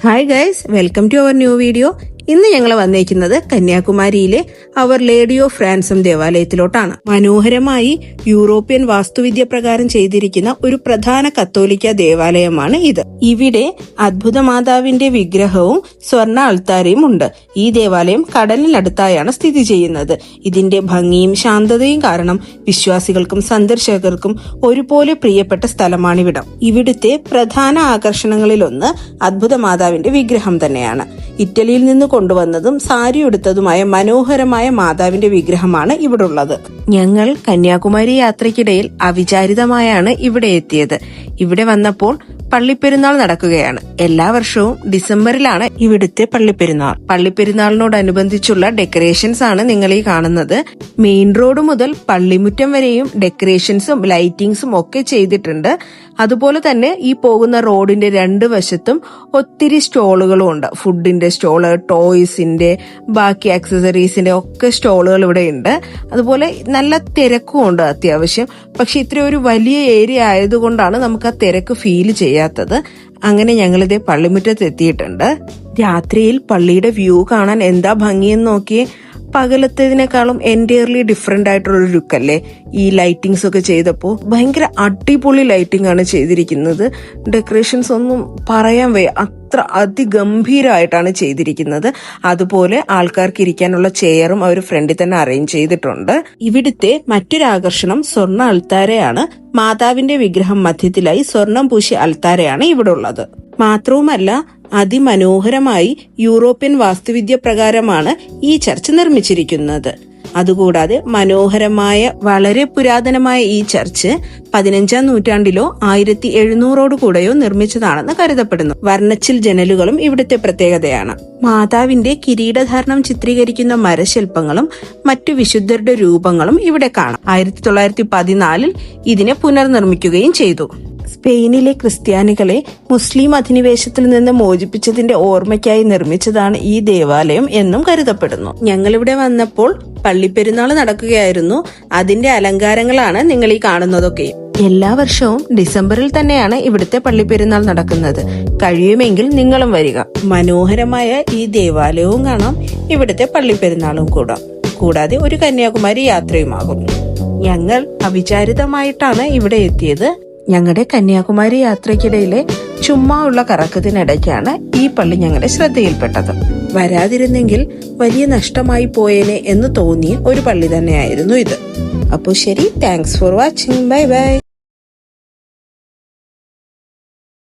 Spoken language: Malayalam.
Hi guys, welcome to our new video. ഇന്ന് ഞങ്ങൾ വന്നേക്കുന്നത് കന്യാകുമാരിയിലെ അവർ ലേഡി ഓഫ് റാൻസം ദേവാലയത്തിലോട്ടാണ്. മനോഹരമായി യൂറോപ്യൻ വാസ്തുവിദ്യ പ്രകാരം ചെയ്തിരിക്കുന്ന ഒരു പ്രധാന കത്തോലിക്ക ദേവാലയമാണ് ഇത്. ഇവിടെ അത്ഭുത മാതാവിന്റെ വിഗ്രഹവും സ്വർണ്ണ അൾത്താരയും ഉണ്ട്. ഈ ദേവാലയം കടലിനടുത്തായാണ് സ്ഥിതി ചെയ്യുന്നത്. ഇതിന്റെ ഭംഗിയും ശാന്തതയും കാരണം വിശ്വാസികൾക്കും സന്ദർശകർക്കും ഒരുപോലെ പ്രിയപ്പെട്ട സ്ഥലമാണിവിടം. ഇവിടുത്തെ പ്രധാന ആകർഷണങ്ങളിലൊന്ന് അത്ഭുത മാതാവിന്റെ വിഗ്രഹം തന്നെയാണ്. ഇറ്റലിയിൽ നിന്ന് കൊണ്ടുവന്നതും സാരി ഉടുത്തതുമായ മനോഹരമായ മാതാവിന്റെ വിഗ്രഹമാണ് ഇവിടെ ഉള്ളത്. ഞങ്ങൾ കന്യാകുമാരി യാത്രയ്ക്കിടയിൽ അവിചാരിതമായാണ് ഇവിടെ എത്തിയത്. ഇവിടെ വന്നപ്പോൾ പള്ളിപ്പെരുന്നാൾ നടക്കുകയാണ്. എല്ലാ വർഷവും ഡിസംബറിലാണ് ഇവിടുത്തെ പള്ളിപ്പെരുന്നാൾ. പള്ളിപ്പെരുന്നാളിനോടനുബന്ധിച്ചുള്ള ഡെക്കറേഷൻസ് ആണ് നിങ്ങൾ ഈ കാണുന്നത്. മെയിൻ റോഡ് മുതൽ പള്ളിമുറ്റം വരെയും ഡെക്കറേഷൻസും ലൈറ്റിംഗ്സും ഒക്കെ ചെയ്തിട്ടുണ്ട്. അതുപോലെ തന്നെ ഈ പോകുന്ന റോഡിന്റെ രണ്ട് വശത്തും ഒത്തിരി സ്റ്റോളുകളും ഉണ്ട്. ഫുഡിന്റെ സ്റ്റോള്, ടോയ്സിന്റെ, ബാക്കി ആക്സസറീസിന്റെ ഒക്കെ സ്റ്റോളുകൾ ഇവിടെ ഉണ്ട്. അതുപോലെ നല്ല തിരക്കും ഉണ്ട് അത്യാവശ്യം. പക്ഷെ ഇത്ര ഒരു വലിയ ഏരിയ ആയതുകൊണ്ടാണ് നമുക്ക് ആ തിരക്ക് ഫീൽ ചെയ്യാത്തത്. അങ്ങനെ ഞങ്ങളിതേ പള്ളിമുറ്റത്ത് എത്തിയിട്ടുണ്ട്. രാത്രിയിൽ പള്ളിയുടെ വ്യൂ കാണാൻ എന്താ ഭംഗിയെന്ന് നോക്കിയേ. പകലത്തേതിനേക്കാളും എൻറ്റയർലി ഡിഫറെന്റ് ആയിട്ടുള്ളൊരു ലുക്കല്ലേ ഈ ലൈറ്റിങ്സ് ഒക്കെ ചെയ്തപ്പോൾ. ഭയങ്കര അടിപൊളി ലൈറ്റിംഗ് ആണ് ചെയ്തിരിക്കുന്നത്. ഡെക്കറേഷൻസ് ഒന്നും പറയാൻ വയ്യ, അത്ര അതിഗംഭീരമായിട്ടാണ് ചെയ്തിരിക്കുന്നത്. അതുപോലെ ആൾക്കാർക്ക് ഇരിക്കാനുള്ള ചെയറും അവർ ഫ്രണ്ടിൽ തന്നെ അറേഞ്ച് ചെയ്തിട്ടുണ്ട്. ഇവിടുത്തെ മറ്റൊരു ആകർഷണം സ്വർണ്ണ അൾത്താരയാണ്. മാതാവിന്റെ വിഗ്രഹം മധ്യത്തിലായി സ്വർണം പൂശിയ അൾത്താരയാണ് ഇവിടെ ഉള്ളത്. മാത്രവുമല്ല, അതിമനോഹരമായി യൂറോപ്യൻ വാസ്തുവിദ്യ പ്രകാരമാണ് ഈ ചർച്ച് നിർമ്മിച്ചിരിക്കുന്നത്. അതുകൂടാതെ മനോഹരമായ വളരെ പുരാതനമായ ഈ ചർച്ച് 15-ാം നൂറ്റാണ്ടിലോ 1700 കൂടെയോ നിർമ്മിച്ചതാണെന്ന് കരുതപ്പെടുന്നു. വർണ്ണച്ചിൽ ജനലുകളും ഇവിടുത്തെ പ്രത്യേകതയാണ്. മാതാവിന്റെ കിരീടധാരണം ചിത്രീകരിക്കുന്ന മരശില്പങ്ങളും മറ്റു വിശുദ്ധരുടെ രൂപങ്ങളും ഇവിടെ കാണാം. 1914 ഇതിനെ പുനർനിർമ്മിക്കുകയും ചെയ്തു. സ്പെയിനിലെ ക്രിസ്ത്യാനികളെ മുസ്ലിം അധിനിവേശത്തിൽ നിന്ന് മോചിപ്പിച്ചതിന്റെ ഓർമ്മയ്ക്കായി നിർമ്മിച്ചതാണ് ഈ ദേവാലയം എന്നും കരുതപ്പെടുന്നു. ഞങ്ങളിവിടെ വന്നപ്പോൾ പള്ളിപ്പെരുന്നാൾ നടക്കുകയായിരുന്നു. അതിന്റെ അലങ്കാരങ്ങളാണ് നിങ്ങൾ ഈ കാണുന്നതൊക്കെ. എല്ലാ വർഷവും ഡിസംബറിൽ തന്നെയാണ് ഇവിടുത്തെ പള്ളിപ്പെരുന്നാൾ നടക്കുന്നത്. കഴിയുമെങ്കിൽ നിങ്ങളും വരിക. മനോഹരമായ ഈ ദേവാലയവും കാണാം, ഇവിടുത്തെ പള്ളിപ്പെരുന്നാളും കൂടാതെ ഒരു കന്യാകുമാരി യാത്രയുമാകും. ഞങ്ങൾ അവിചാരിതമായിട്ടാണ് ഇവിടെ എത്തിയത്. ഞങ്ങളുടെ കന്യാകുമാരി യാത്രയ്ക്കിടയിലെ ചുമ്മാ ഉള്ള കറക്കത്തിനിടയ്ക്കാണ് ഈ പള്ളി ഞങ്ങളുടെ ശ്രദ്ധയിൽപ്പെട്ടത്. വരാതിരുന്നെങ്കിൽ വലിയ നഷ്ടമായി പോയേനെ എന്ന് തോന്നിയ ഒരു പള്ളി തന്നെയായിരുന്നു ഇത്. അപ്പോൾ ശരി, thanks for watching. Bye bye.